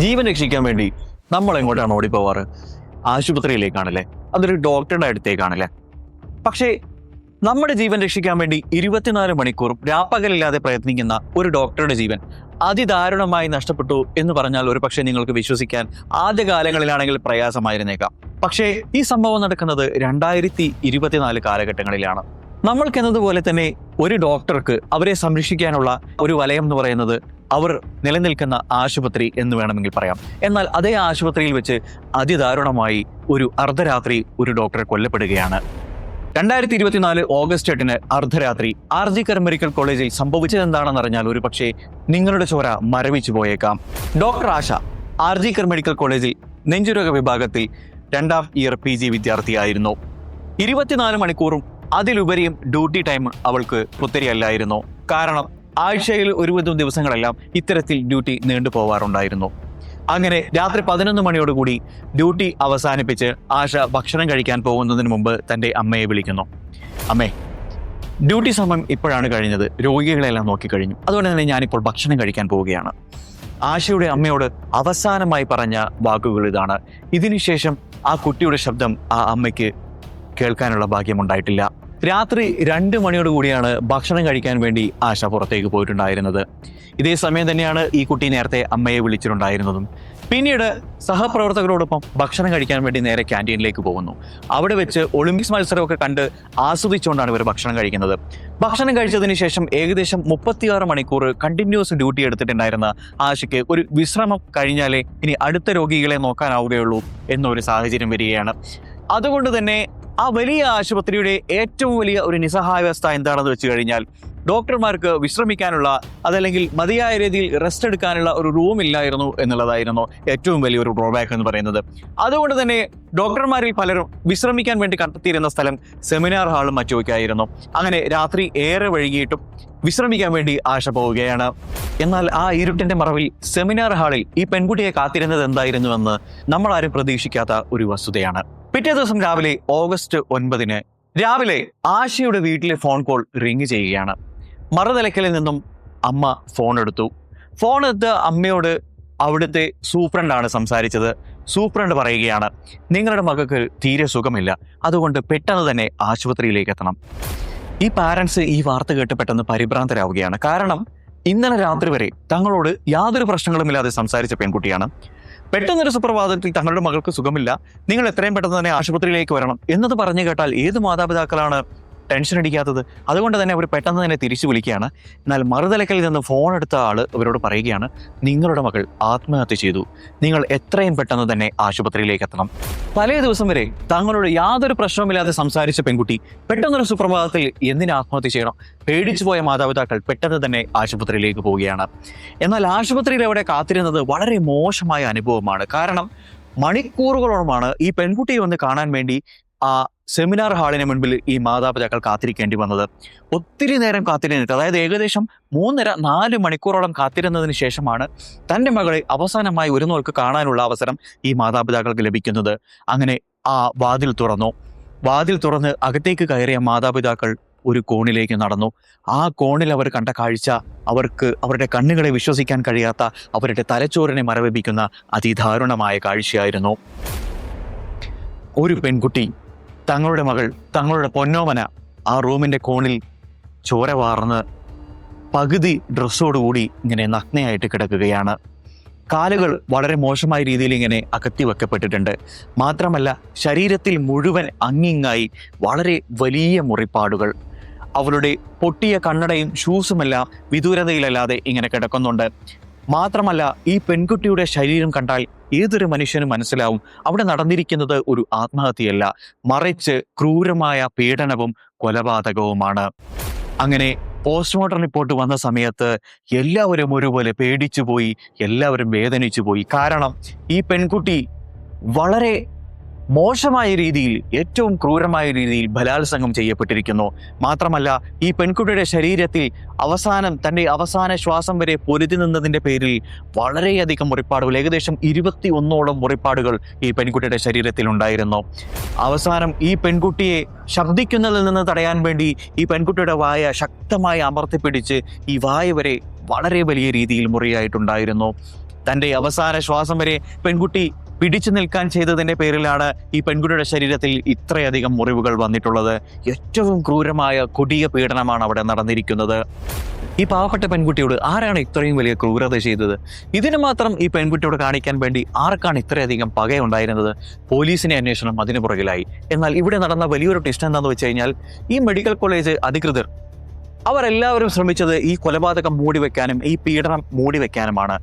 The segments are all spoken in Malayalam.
ജീവൻ രക്ഷിക്കാൻ വേണ്ടി നമ്മൾ എങ്ങോട്ടാണ് ഓടിപ്പോവാറ്? ആശുപത്രിയിലേക്കാണല്ലേ, അതൊരു ഡോക്ടറുടെ അടുത്തേക്കാണല്ലേ. പക്ഷേ നമ്മുടെ ജീവൻ രക്ഷിക്കാൻ വേണ്ടി 24 മണിക്കൂറും രാപ്പകലില്ലാതെ പ്രയത്നിക്കുന്ന ഒരു ഡോക്ടറുടെ ജീവൻ അതിദാരുണമായി നഷ്ടപ്പെട്ടു എന്ന് പറഞ്ഞാൽ ഒരു പക്ഷേ നിങ്ങൾക്ക് വിശ്വസിക്കാൻ ആദ്യകാലങ്ങളിലാണെങ്കിൽ പ്രയാസമായിരുന്നേക്കാം. പക്ഷേ ഈ സംഭവം നടക്കുന്നത് 2024 കാലഘട്ടങ്ങളിലാണ്. നമ്മൾക്കെന്നതുപോലെ തന്നെ ഒരു ഡോക്ടർക്ക് അവരെ സംരക്ഷിക്കാനുള്ള ഒരു വലയം എന്ന് പറയുന്നത് അവർ നിലനിൽക്കുന്ന ആശുപത്രി എന്ന് വേണമെങ്കിൽ പറയാം. എന്നാൽ അതേ ആശുപത്രിയിൽ വെച്ച് അതിദാരുണമായി ഒരു അർദ്ധരാത്രി ഒരു ഡോക്ടർ കൊല്ലപ്പെടുകയാണ്. 2024 ഓഗസ്റ്റ് 8 അർദ്ധരാത്രി RG കർ മെഡിക്കൽ കോളേജിൽ സംഭവിച്ചതെന്താണെന്നറിഞ്ഞാൽ ഒരു പക്ഷേ നിങ്ങളുടെ ചോര മരവിച്ചു പോയേക്കാം. ഡോക്ടർ ആശ RG കർ മെഡിക്കൽ കോളേജിൽ നെഞ്ചുരോഗ വിഭാഗത്തിൽ 2ാം ഇയർ PG വിദ്യാർത്ഥിയായിരുന്നു. 24 മണിക്കൂറും അതിലുപരിയും ഡ്യൂട്ടി ടൈം അവൾക്ക് പുത്തരിയല്ലായിരുന്നു. കാരണം ആഴ്ചയിൽ ഒരുവിധം ദിവസങ്ങളെല്ലാം ഇത്തരത്തിൽ ഡ്യൂട്ടി നീണ്ടു പോവാറുണ്ടായിരുന്നു. അങ്ങനെ രാത്രി 11 മണിയോടുകൂടി ഡ്യൂട്ടി അവസാനിപ്പിച്ച് ആശ ഭക്ഷണം കഴിക്കാൻ പോകുന്നതിന് മുമ്പ് തൻ്റെ അമ്മയെ വിളിക്കുന്നു. അമ്മേ, ഡ്യൂട്ടി സമയം ഇപ്പോഴാണ് കഴിഞ്ഞത്, രോഗികളെല്ലാം നോക്കിക്കഴിഞ്ഞു, അതുകൊണ്ട് തന്നെ ഞാനിപ്പോൾ ഭക്ഷണം കഴിക്കാൻ പോവുകയാണ്. ആശയുടെ അമ്മയോട് അവസാനമായി പറഞ്ഞ വാക്കുകൾ ഇതാണ്. ഇതിനുശേഷം ആ കുട്ടിയുടെ ശബ്ദം ആ അമ്മയ്ക്ക് കേൾക്കാനുള്ള ഭാഗ്യമുണ്ടായിട്ടില്ല. രാത്രി 2 മണിയോടുകൂടിയാണ് ഭക്ഷണം കഴിക്കാൻ വേണ്ടി ആശ പുറത്തേക്ക് പോയിട്ടുണ്ടായിരുന്നത്. ഇതേ സമയം തന്നെയാണ് ഈ കുട്ടി നേരത്തെ അമ്മയെ വിളിച്ചിട്ടുണ്ടായിരുന്നതും. പിന്നീട് സഹപ്രവർത്തകരോടൊപ്പം ഭക്ഷണം കഴിക്കാൻ വേണ്ടി നേരെ ക്യാൻറ്റീനിലേക്ക് പോകുന്നു. അവിടെ വെച്ച് ഒളിമ്പിക്സ് മത്സരമൊക്കെ കണ്ട് ആസ്വദിച്ചുകൊണ്ടാണ് ഇവർ ഭക്ഷണം കഴിക്കുന്നത്. ഭക്ഷണം കഴിച്ചതിന് ശേഷം ഏകദേശം 36 മണിക്കൂർ കണ്ടിന്യൂസ് ഡ്യൂട്ടി എടുത്തിട്ടുണ്ടായിരുന്ന ആശയ്ക്ക് ഒരു വിശ്രമം കഴിഞ്ഞാലേ ഇനി അടുത്ത രോഗികളെ നോക്കാനാവുകയുള്ളൂ എന്നൊരു സാഹചര്യം വരികയാണ്. അതുകൊണ്ട് തന്നെ ആ വലിയ ആശുപത്രിയുടെ ഏറ്റവും വലിയ ഒരു നിസ്സഹായാവസ്ഥ എന്താണെന്ന് വെച്ച് കഴിഞ്ഞാൽ ഡോക്ടർമാർക്ക് വിശ്രമിക്കാനുള്ള, അതല്ലെങ്കിൽ മതിയായ രീതിയിൽ റെസ്റ്റ് എടുക്കാനുള്ള ഒരു റൂം ഇല്ലായിരുന്നു എന്നുള്ളതായിരുന്നു ഏറ്റവും വലിയൊരു ഡ്രോബാക്ക് എന്ന് പറയുന്നത്. അതുകൊണ്ട് തന്നെ ഡോക്ടർമാരിൽ പലരും വിശ്രമിക്കാൻ വേണ്ടി കണ്ടെത്തിയിരുന്ന സ്ഥലം സെമിനാർ ഹാളും മറ്റുമൊക്കെയായിരുന്നു. അങ്ങനെ രാത്രി ഏറെ വൈകിയിട്ടും വിശ്രമിക്കാൻ വേണ്ടി ആശ പോവുകയാണ്. എന്നാൽ ആ ഇരുട്ടിന്റെ മറവിൽ സെമിനാർ ഹാളിൽ ഈ പെൺകുട്ടിയെ കാത്തിരുന്നത് എന്തായിരുന്നുവെന്ന് നമ്മൾ ആരും പ്രതീക്ഷിക്കാത്ത ഒരു വസ്തുതയാണ്. പിറ്റേ ദിവസം രാവിലെ ഓഗസ്റ്റ് 9 രാവിലെ ആശയുടെ വീട്ടിലെ ഫോൺ കോൾ റിങ് ചെയ്യുകയാണ്. മറുതലക്കലിൽ നിന്നും അമ്മ ഫോൺ എടുത്തു. ഫോൺ എടുത്ത് അമ്മയോട് അവിടുത്തെ സൂപ്രണ്ടാണ് സംസാരിച്ചത്. സൂപ്രണ്ട് പറയുകയാണ്, നിങ്ങളുടെ മകൾക്ക് തീരെ സുഖമില്ല, അതുകൊണ്ട് പെട്ടെന്ന് തന്നെ ആശുപത്രിയിലേക്ക് എത്തണം. ഈ പാരൻസ് ഈ വാർത്ത കേട്ട് പെട്ടെന്ന് പരിഭ്രാന്തരാവുകയാണ്. കാരണം ഇന്നലെ രാത്രി വരെ തങ്ങളോട് യാതൊരു പ്രശ്നങ്ങളുമില്ലാതെ സംസാരിച്ച പെൺകുട്ടിയാണ്. പെട്ടെന്നൊരു സുപ്രഭാതത്തിൽ തങ്ങളുടെ മകൾക്ക് സുഖമില്ല, നിങ്ങൾ എത്രയും പെട്ടെന്ന് തന്നെ ആശുപത്രിയിലേക്ക് വരണം എന്നത് പറഞ്ഞു കേട്ടാൽ ഏത് മാതാപിതാക്കളാണ് ടെൻഷൻ അടിക്കാത്തത്? അതുകൊണ്ട് തന്നെ അവർ പെട്ടെന്ന് തന്നെ തിരിച്ചു വിളിക്കുകയാണ്. എന്നാൽ മറുതലക്കലിൽ നിന്ന് ഫോൺ എടുത്ത ആള് അവരോട് പറയുകയാണ്, നിങ്ങളുടെ മകൾ ആത്മഹത്യ ചെയ്തു, നിങ്ങൾ എത്രയും പെട്ടെന്ന് തന്നെ ആശുപത്രിയിലേക്ക് എത്തണം. തലേ ദിവസം വരെ തങ്ങളോട് യാതൊരു പ്രശ്നവുമില്ലാതെ സംസാരിച്ച പെൺകുട്ടി പെട്ടെന്നൊരു സുപ്രഭാതത്തിൽ എന്തിന് ആത്മഹത്യ ചെയ്യണം? പേടിച്ചു പോയ മാതാപിതാക്കൾ പെട്ടെന്ന് തന്നെ ആശുപത്രിയിലേക്ക് പോവുകയാണ്. എന്നാൽ ആശുപത്രിയിൽ അവിടെ കാത്തിരുന്നത് വളരെ മോശമായ അനുഭവമാണ്. കാരണം മണിക്കൂറുകളോളമാണ് ഈ പെൺകുട്ടിയെ ഒന്ന് കാണാൻ വേണ്ടി ആ സെമിനാർ ഹാളിന് മുൻപിൽ ഈ മാതാപിതാക്കൾ കാത്തിരിക്കേണ്ടി വന്നത്. ഒത്തിരി നേരം കാത്തിരുന്നിട്ട്, അതായത് ഏകദേശം 3.5-4 മണിക്കൂറോളം കാത്തിരുന്നതിന് ശേഷമാണ് തൻ്റെ മകളെ അവസാനമായി ഒരു നോക്ക് കാണാനുള്ള അവസരം ഈ മാതാപിതാക്കൾക്ക് ലഭിക്കുന്നത്. അങ്ങനെ ആ വാതിൽ തുറന്നു. വാതിൽ തുറന്ന് അകത്തേക്ക് കയറിയ മാതാപിതാക്കൾ ഒരു കോണിലേക്ക് നടന്നു. ആ കോണിൽ അവർ കണ്ട കാഴ്ച അവർക്ക് അവരുടെ കണ്ണുകളെ വിശ്വസിക്കാൻ കഴിയാത്ത, അവരുടെ തലച്ചോറിനെ മരവിപ്പിക്കുന്ന അതിദാരുണമായ കാഴ്ചയായിരുന്നു. ഒരു പെൺകുട്ടി, തങ്ങളുടെ മകൾ, തങ്ങളുടെ പൊന്നോമന ആ റൂമിൻ്റെ കോണിൽ ചോര വാർന്ന് പകുതി ഡ്രസ്സോടുകൂടി ഇങ്ങനെ നഗ്നയായിട്ട് കിടക്കുകയാണ്. കാലുകൾ വളരെ മോശമായ രീതിയിൽ ഇങ്ങനെ അകത്തി വെക്കപ്പെട്ടിട്ടുണ്ട്. മാത്രമല്ല ശരീരത്തിൽ മുഴുവൻ അങ്ങിങ്ങായി വളരെ വലിയ മുറിപ്പാടുകൾ. അവളുടെ പൊട്ടിയ കണ്ണടയും ഷൂസുമെല്ലാം വിദൂരതയിലല്ലാതെ ഇങ്ങനെ കിടക്കുന്നുണ്ട്. മാത്രമല്ല ഈ പെൺകുട്ടിയുടെ ശരീരം കണ്ടാൽ ഏതൊരു മനുഷ്യനും മനസ്സിലാവും അവിടെ നടന്നിരിക്കുന്നത് ഒരു ആത്മഹത്യയല്ല, മറിച്ച് ക്രൂരമായ പീഡനവും കൊലപാതകവുമാണ്. അങ്ങനെ പോസ്റ്റ്മോർട്ടം റിപ്പോർട്ട് വന്ന സമയത്ത് എല്ലാവരും ഒരുപോലെ പേടിച്ചു പോയി, എല്ലാവരും വേദനിച്ചു പോയി. കാരണം ഈ പെൺകുട്ടി വളരെ മോശമായ രീതിയിൽ, ഏറ്റവും ക്രൂരമായ രീതിയിൽ ബലാത്സംഗം ചെയ്യപ്പെട്ടിരിക്കുന്നു. മാത്രമല്ല ഈ പെൺകുട്ടിയുടെ ശരീരത്തിൽ തൻ്റെ അവസാന ശ്വാസം വരെ പൊരുതി നിന്നതിൻ്റെ പേരിൽ വളരെയധികം മുറിപ്പാടുകൾ, ഏകദേശം 21ഓളം മുറിപ്പാടുകൾ ഈ പെൺകുട്ടിയുടെ ശരീരത്തിൽ ഉണ്ടായിരുന്നു. അവസാനം ഈ പെൺകുട്ടിയെ ശബ്ദിക്കുന്നതിൽ നിന്ന് തടയാൻ വേണ്ടി ഈ പെൺകുട്ടിയുടെ വായ ശക്തമായി അമർത്തിപ്പിടിച്ച് ഈ വായ വരെ വളരെ വലിയ രീതിയിൽ മുറിയായിട്ടുണ്ടായിരുന്നു. തൻ്റെ അവസാന ശ്വാസം വരെ പെൺകുട്ടി പിടിച്ചു നിൽക്കാൻ ചെയ്തതിൻ്റെ പേരിലാണ് ഈ പെൺകുട്ടിയുടെ ശരീരത്തിൽ ഇത്രയധികം മുറിവുകൾ വന്നിട്ടുള്ളത്. ഏറ്റവും ക്രൂരമായ കൊടിയ പീഡനമാണ് അവിടെ നടന്നിരിക്കുന്നത്. ഈ പാവപ്പെട്ട പെൺകുട്ടിയോട് ആരാണ് ഇത്രയും വലിയ ക്രൂരത ചെയ്തത്? ഇതിന് മാത്രം ഈ പെൺകുട്ടിയോട് കാണിക്കാൻ വേണ്ടി ആർക്കാണ് ഇത്രയധികം പകയുണ്ടായിരുന്നത്? പോലീസിനെ അന്വേഷണം അതിനു പുറകിലായി. എന്നാൽ ഇവിടെ നടന്ന വലിയൊരു ട്വിസ്റ്റ് എന്താണെന്ന് വെച്ച് കഴിഞ്ഞാൽ, ഈ മെഡിക്കൽ കോളേജ് അധികൃതർ അവരെല്ലാവരും ശ്രമിച്ചത് ഈ കൊലപാതകം മൂടിവെക്കാനും ഈ പീഡനം മൂടിവെക്കാനുമാണ്.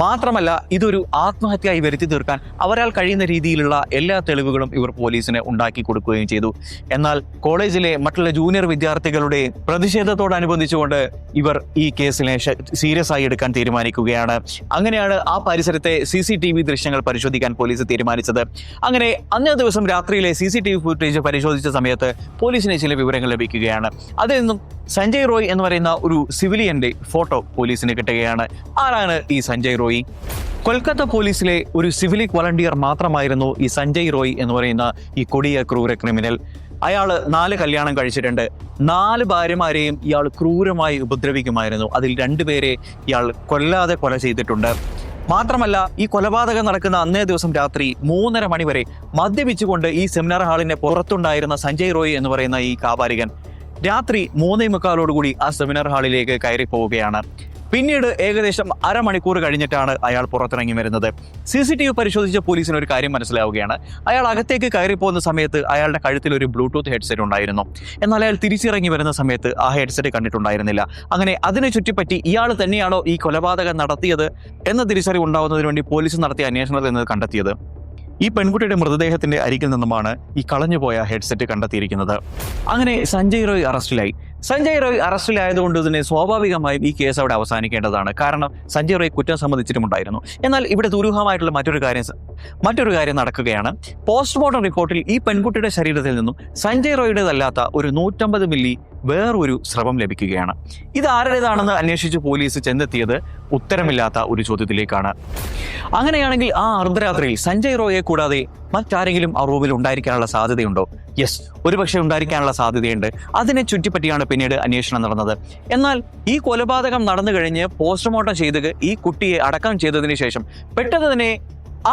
മാത്രമല്ല, ഇതൊരു ആത്മഹത്യയായി വരുത്തി തീർക്കാൻ അവരാൽ കഴിയുന്ന രീതിയിലുള്ള എല്ലാ തെളിവുകളും ഇവർ പോലീസിന് ഉണ്ടാക്കി കൊടുക്കുകയും ചെയ്തു. എന്നാൽ കോളേജിലെ മറ്റുള്ള ജൂനിയർ വിദ്യാർത്ഥികളുടെ പ്രതിഷേധത്തോടനുബന്ധിച്ചുകൊണ്ട് ഇവർ ഈ കേസിനെ സീരിയസ് ആയി എടുക്കാൻ തീരുമാനിക്കുകയാണ്. അങ്ങനെയാണ് ആ പരിസരത്തെ CCTV ദൃശ്യങ്ങൾ പരിശോധിക്കാൻ പോലീസ് തീരുമാനിച്ചത്. അങ്ങനെ അന്നേ ദിവസം രാത്രിയിലെ CCTV ഫുട്ടേജ് പരിശോധിച്ച സമയത്ത് പോലീസിന് ചില വിവരങ്ങൾ ലഭിക്കുകയാണ്. അതിൽ നിന്നും സഞ്ജയ് റോയ് എന്ന് പറയുന്ന ഒരു സിവിലിയന്റെ ഫോട്ടോ പോലീസിന് കിട്ടുകയാണ്. ആരാണ് ഈ സഞ്ജയ് റോയ്? കൊൽക്കത്ത പോലീസിലെ ഒരു സിവിലിക് വളണ്ടിയർ മാത്രമായിരുന്നു ഈ സഞ്ജയ് റോയ് എന്ന് പറയുന്ന ഈ കൊടിയ ക്രൂര ക്രിമിനൽ. അയാൾ 4 കല്യാണം കഴിച്ചിട്ടുണ്ട്. 4 ഭാര്യമാരെയും ഇയാൾ ക്രൂരമായി ഉപദ്രവിക്കുമായിരുന്നു. അതിൽ 2 പേരെ ഇയാൾ കൊല്ലാതെ കൊല ചെയ്തിട്ടുണ്ട്. മാത്രമല്ല, ഈ കൊലപാതകം നടക്കുന്ന അന്നേ ദിവസം രാത്രി 3:30 മണി വരെ മദ്യപിച്ചുകൊണ്ട് ഈ സെമിനാർ ഹാളിന്റെ പുറത്തുണ്ടായിരുന്ന സഞ്ജയ് റോയ് എന്ന് പറയുന്ന ഈ കാപാലികൻ രാത്രി 3:45 ആ സെമിനാർ ഹാളിലേക്ക് കയറി പോവുകയാണ്. പിന്നീട് ഏകദേശം അരമണിക്കൂർ കഴിഞ്ഞിട്ടാണ് അയാൾ പുറത്തിറങ്ങി വരുന്നത്. CCTV പരിശോധിച്ച പോലീസിന് ഒരു കാര്യം മനസ്സിലാവുകയാണ്. അയാൾ അകത്തേക്ക് കയറി പോകുന്ന സമയത്ത് അയാളുടെ കഴുത്തിൽ ഒരു ബ്ലൂടൂത്ത് ഹെഡ്സെറ്റ് ഉണ്ടായിരുന്നു. എന്നാൽ അയാൾ തിരിച്ചിറങ്ങി വരുന്ന സമയത്ത് ആ ഹെഡ്സെറ്റ് കണ്ടിട്ടുണ്ടായിരുന്നില്ല. അങ്ങനെ അതിനെ ചുറ്റിപ്പറ്റി ഇയാൾ തന്നെയാണോ ഈ കൊലപാതകം നടത്തിയത് എന്ന തിരിച്ചറിവ് ഉണ്ടാവുന്നതിന് വേണ്ടി പോലീസ് നടത്തിയ അന്വേഷണത്തിൽ നിന്ന് കണ്ടെത്തിയത് ഈ പെൺകുട്ടിയുടെ മൃതദേഹത്തിന്റെ അരികിൽ നിന്നുമാണ് ഈ കളഞ്ഞുപോയ ഹെഡ്സെറ്റ് കണ്ടെത്തിയിരിക്കുന്നത്. അങ്ങനെ സഞ്ജയ് റോയ് അറസ്റ്റിലായി. സഞ്ജയ് റോയ് അറസ്റ്റിലായതുകൊണ്ട് തന്നെ സ്വാഭാവികമായും ഈ കേസ് അവിടെ അവസാനിക്കേണ്ടതാണ്. കാരണം സഞ്ജയ് റോയ് കുറ്റം സമ്മതിച്ചിട്ടുമുണ്ടായിരുന്നു. എന്നാൽ ഇവിടെ ദുരൂഹമായിട്ടുള്ള മറ്റൊരു കാര്യം നടക്കുകയാണ്. പോസ്റ്റ്മോർട്ടം റിപ്പോർട്ടിൽ ഈ പെൺകുട്ടിയുടെ ശരീരത്തിൽ നിന്നും സഞ്ജയ് റോയുടേതല്ലാത്ത ഒരു 150 മില്ലി വേറൊരു സ്രവം ലഭിക്കുകയാണ്. ഇത് ആരുടേതാണെന്ന് അന്വേഷിച്ച് പോലീസ് ചെന്നെത്തിയത് ഉത്തരമില്ലാത്ത ഒരു ചോദ്യത്തിലേക്കാണ്. അങ്ങനെയാണെങ്കിൽ ആ അർദ്ധരാത്രിയിൽ സഞ്ജയ് റോയെ കൂടാതെ മറ്റാരെങ്കിലും ആ റൂമിൽ ഉണ്ടായിരിക്കാനുള്ള സാധ്യതയുണ്ടോ? യെസ്, ഒരുപക്ഷെ ഉണ്ടായിരിക്കാനുള്ള സാധ്യതയുണ്ട്. അതിനെ ചുറ്റിപ്പറ്റിയാണ് പിന്നീട് അന്വേഷണം നടന്നത്. എന്നാൽ ഈ കൊലപാതകം നടന്നു കഴിഞ്ഞ് പോസ്റ്റ്മോർട്ടം ചെയ്ത് ഈ കുട്ടിയെ അടക്കം ചെയ്തതിന് ശേഷം പെട്ടെന്ന് തന്നെ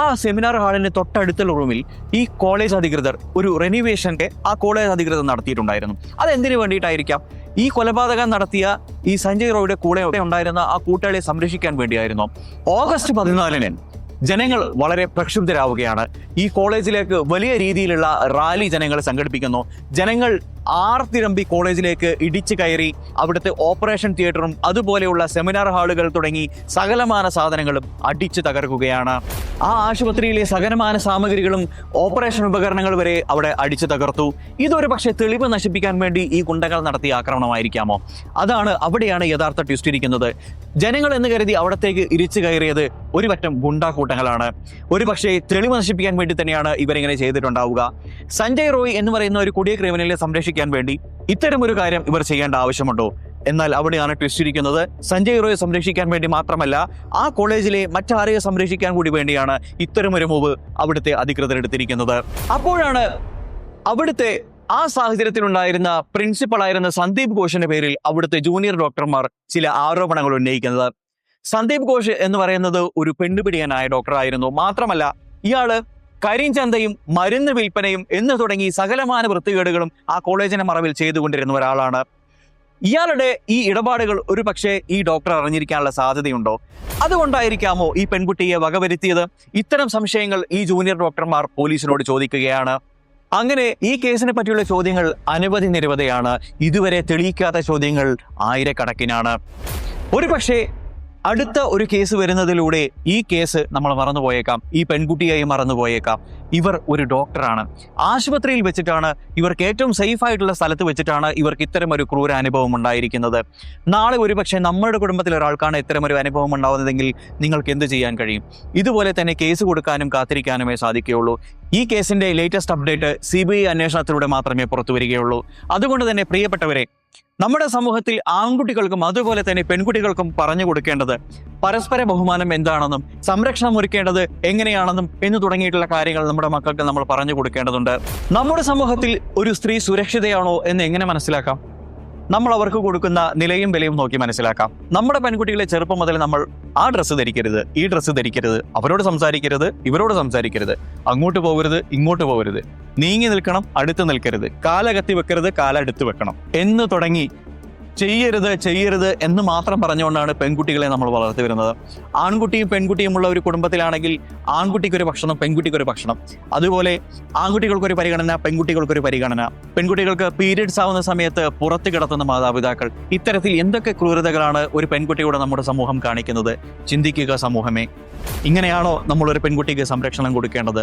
ആ സെമിനാർ ഹാളിന് തൊട്ടടുത്തുള്ള റൂമിൽ ഈ കോളേജ് അധികൃതർ ഒരു റെനോവേഷന്റെ ആ കോളേജ് അധികൃതർ നടത്തിയിട്ടുണ്ടായിരുന്നു. അതെന്തിനു വേണ്ടിയിട്ടായിരിക്കാം? ഈ കൊലപാതകം നടത്തിയ ഈ സഞ്ജയ് റോയുടെ കൂടെ ഉണ്ടായിരുന്ന ആ കൂട്ടാളിയെ സംരക്ഷിക്കാൻ വേണ്ടിയായിരുന്നു. ഓഗസ്റ്റ് 14-ന് ജനങ്ങൾ വളരെ പ്രക്ഷുബ്ധരാവുകയാണ്. ഈ കോളേജിലേക്ക് വലിയ രീതിയിലുള്ള റാലി ജനങ്ങൾ സംഘടിപ്പിക്കുന്നു. ജനങ്ങൾ ആർത്തിരമ്പി കോളേജിലേക്ക് ഇടിച്ചു കയറി അവിടുത്തെ ഓപ്പറേഷൻ തിയേറ്ററും അതുപോലെയുള്ള സെമിനാർ ഹാളുകൾ തുടങ്ങി സകലമാന സാധനങ്ങളും അടിച്ചു തകർക്കുകയാണ്. ആ ആശുപത്രിയിലെ സകലമാന സാമഗ്രികളും ഓപ്പറേഷൻ ഉപകരണങ്ങൾ വരെ അവിടെ അടിച്ചു തകർത്തു. ഇതൊരു പക്ഷേ തെളിവ് നശിപ്പിക്കാൻ വേണ്ടി ഈ ഗുണ്ടകൾ നടത്തിയ ആക്രമണമായിരിക്കാമോ? അവിടെയാണ് യഥാർത്ഥ ട്വിസ്റ്റ് ഇരിക്കുന്നത്. ജനങ്ങൾ എന്ന് കരുതി അവിടത്തേക്ക് ഇരിച്ചു കയറിയത് ഒരു പറ്റം ഗുണ്ടാക്കൂട്ടങ്ങളാണ്. ഒരു പക്ഷേ തെളിവ് നശിപ്പിക്കാൻ വേണ്ടി തന്നെയാണ് ഇവരിങ്ങനെ ചെയ്തിട്ടുണ്ടാവുക. സഞ്ജയ് റോയ് എന്ന് പറയുന്ന ഒരു കൊടിയ ക്രിമിനലിനെ സംരക്ഷിക്കാൻ വേണ്ടി ഇത്തരമൊരു കാര്യം ഇവർ ചെയ്യേണ്ട ആവശ്യമുണ്ടോ? എന്നാൽ അവിടെയാണ് ട്വിസ്റ്റ് ഇരിക്കുന്നത്. സഞ്ജയ് റോയെ സംരക്ഷിക്കാൻ വേണ്ടി മാത്രമല്ല, ആ കോളേജിലെ മറ്റാരെയോ സംരക്ഷിക്കാൻ കൂടി വേണ്ടിയാണ് ഇത്തരമൊരു മൂവ് അവിടുത്തെ അധികൃതർ എടുത്തിരിക്കുന്നത്. അപ്പോഴാണ് അവിടുത്തെ ആ സാഹചര്യത്തിലുണ്ടായിരുന്ന പ്രിൻസിപ്പളായിരുന്ന സന്ദീപ് ഘോഷിന്റെ പേരിൽ അവിടുത്തെ ജൂനിയർ ഡോക്ടർമാർ ചില ആരോപണങ്ങൾ ഉന്നയിക്കുന്നത്. സന്ദീപ് ഘോഷ് എന്ന് പറയുന്നത് ഒരു പെണ്ണുപിടിയനായ ഡോക്ടറായിരുന്നു. മാത്രമല്ല, ഇയാള് കരിഞ്ചന്തയും മരുന്ന് വിൽപ്പനയും എന്ന് തുടങ്ങി സകലമാന വൃത്തികേടുകളും ആ കോളേജിന്റെ മറവിൽ ചെയ്തുകൊണ്ടിരുന്ന ഒരാളാണ്. ഇയാളുടെ ഈ ഇടപാടുകൾ ഒരു പക്ഷേ ഈ ഡോക്ടർ അറിഞ്ഞിരിക്കാനുള്ള സാധ്യതയുണ്ടോ? അതുകൊണ്ടായിരിക്കാമോ ഈ പെൺകുട്ടിയെ വകവരുത്തിയത്? ഇത്തരം സംശയങ്ങൾ ഈ ജൂനിയർ ഡോക്ടർമാർ പോലീസിനോട് ചോദിക്കുകയാണ്. അങ്ങനെ ഈ കേസിനെ പറ്റിയുള്ള ചോദ്യങ്ങൾ അനവധി നിരവധിയാണ്. ഇതുവരെ തെളിയിക്കാത്ത ചോദ്യങ്ങൾ ആയിരക്കണക്കിനാണ്. ഒരു പക്ഷേ അടുത്ത ഒരു കേസ് വരുന്നതിലൂടെ ഈ കേസ് നമ്മൾ മറന്നുപോയേക്കാം, ഈ പെൺകുട്ടിയെയും മറന്നുപോയേക്കാം. ഇവർ ഒരു ഡോക്ടറാണ്. ആശുപത്രിയിൽ വെച്ചിട്ടാണ്, ഇവർക്ക് ഏറ്റവും സേഫ് ആയിട്ടുള്ള സ്ഥലത്ത് വെച്ചിട്ടാണ് ഇവർക്ക് ഇത്തരം ഒരു ക്രൂര അനുഭവം ഉണ്ടായിരിക്കുന്നത്. നാളെ ഒരുപക്ഷെ നമ്മുടെ കുടുംബത്തിൽ ഒരാൾക്കാണ് ഇത്തരമൊരു അനുഭവം ഉണ്ടാവുന്നതെങ്കിൽ നിങ്ങൾക്ക് എന്ത് ചെയ്യാൻ കഴിയും? ഇതുപോലെ തന്നെ കേസ് കൊടുക്കാനും കാത്തിരിക്കാനുമേ സാധിക്കുകയുള്ളൂ. ഈ കേസിന്റെ ലേറ്റസ്റ്റ് അപ്ഡേറ്റ് CBI അന്വേഷണത്തിലൂടെ മാത്രമേ പുറത്തു വരികയുള്ളൂ. അതുകൊണ്ട് തന്നെ പ്രിയപ്പെട്ടവരെ, നമ്മുടെ സമൂഹത്തിൽ ആൺകുട്ടികൾക്കും അതുപോലെ തന്നെ പെൺകുട്ടികൾക്കും പറഞ്ഞു കൊടുക്കേണ്ടത് പരസ്പര ബഹുമാനം എന്താണെന്നും സംരക്ഷണം ഒരുക്കേണ്ടത് എങ്ങനെയാണെന്നും എന്ന് തുടങ്ങിയിട്ടുള്ള കാര്യങ്ങൾ നമ്മുടെ മക്കൾക്ക് നമ്മൾ പറഞ്ഞു കൊടുക്കേണ്ടതുണ്ട്. നമ്മുടെ സമൂഹത്തിൽ ഒരു സ്ത്രീ സുരക്ഷിതയാണോ എന്ന് എങ്ങനെ മനസ്സിലാക്കാം? നമ്മൾ അവർക്ക് കൊടുക്കുന്ന നിലയും വിലയും നോക്കി മനസ്സിലാക്കാം. നമ്മുടെ പെൺകുട്ടികളെ ചെറുപ്പം മുതൽ നമ്മൾ ആ ഡ്രസ്സ് ധരിക്കരുത്, ഈ ഡ്രസ്സ് ധരിക്കരുത്, അവരോട് സംസാരിക്കരുത്, ഇവരോട് സംസാരിക്കരുത്, അങ്ങോട്ട് പോകരുത്, ഇങ്ങോട്ട് പോകരുത്, നീങ്ങി നിൽക്കണം, അടുത്ത് നിൽക്കരുത്, കാലകത്തി വെക്കരുത്, കാലടുത്ത് വെക്കണം എന്ന് തുടങ്ങി ചെയ്യരുത് എന്ന് മാത്രം പറഞ്ഞുകൊണ്ടാണ് പെൺകുട്ടികളെ നമ്മൾ വളർത്തി വരുന്നത്. ആൺകുട്ടിയും പെൺകുട്ടിയും ഉള്ള ഒരു കുടുംബത്തിലാണെങ്കിൽ ആൺകുട്ടിക്കൊരു ഭക്ഷണം, പെൺകുട്ടിക്കൊരു ഭക്ഷണം. അതുപോലെ ആൺകുട്ടികൾക്കൊരു പരിഗണന, പെൺകുട്ടികൾക്കൊരു പരിഗണന. പെൺകുട്ടികൾക്ക് പീരിയഡ്സ് ആവുന്ന സമയത്ത് പുറത്ത് കിടത്തുന്ന മാതാപിതാക്കൾ. ഇത്തരത്തിൽ എന്തൊക്കെ ക്രൂരതകളാണ് ഒരു പെൺകുട്ടിയോട് നമ്മുടെ സമൂഹം കാണിക്കുന്നത്? ചിന്തിക്കുക സമൂഹമേ, ഇങ്ങനെയാണോ നമ്മളൊരു പെൺകുട്ടിക്ക് സംരക്ഷണം കൊടുക്കേണ്ടത്?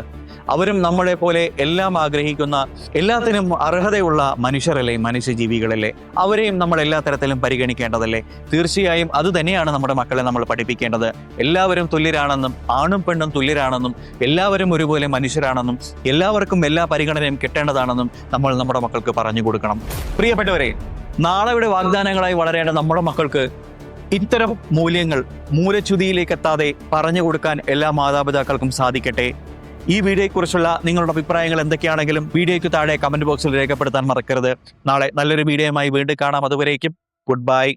അവരും നമ്മളെ പോലെ എല്ലാം ആഗ്രഹിക്കുന്ന, എല്ലാത്തിനും അർഹതയുള്ള മനുഷ്യരല്ലേ, മനുഷ്യജീവികളല്ലേ? അവരെയും നമ്മൾ എല്ലാ തരത്തിലും പരിഗണിക്കേണ്ടതല്ലേ? തീർച്ചയായും അത് തന്നെയാണ് നമ്മുടെ മക്കളെ നമ്മൾ പഠിപ്പിക്കേണ്ടത്. എല്ലാവരും തുല്യരാണെന്നും, ആണും പെണ്ണും തുല്യരാണെന്നും, എല്ലാവരും ഒരുപോലെ മനുഷ്യരാണെന്നും, എല്ലാവർക്കും എല്ലാ പരിഗണനയും കിട്ടേണ്ടതാണെന്നും നമ്മൾ നമ്മുടെ മക്കൾക്ക് പറഞ്ഞു കൊടുക്കണം. പ്രിയപ്പെട്ടവരെ, നാളെയുടെ വാഗ്ദാനങ്ങളായി വളരേണ്ട നമ്മുടെ മക്കൾക്ക് ഇത്തരം മൂല്യങ്ങൾ മൂലച്യുതിയിലേക്ക് എത്താതെ പറഞ്ഞു കൊടുക്കാൻ എല്ലാ മാതാപിതാക്കൾക്കും സാധിക്കട്ടെ. ഈ വീഡിയോയെക്കുറിച്ചുള്ള നിങ്ങളുടെ അഭിപ്രായങ്ങൾ എന്തൊക്കെയാണെങ്കിലും വീഡിയോയ്ക്ക് താഴെ കമന്റ് ബോക്സിൽ രേഖപ്പെടുത്താൻ മറക്കരുത്. നാളെ നല്ലൊരു വീഡിയോയുമായി വീണ്ടും കാണാം. അതുവരേക്കും ഗുഡ് ബൈ.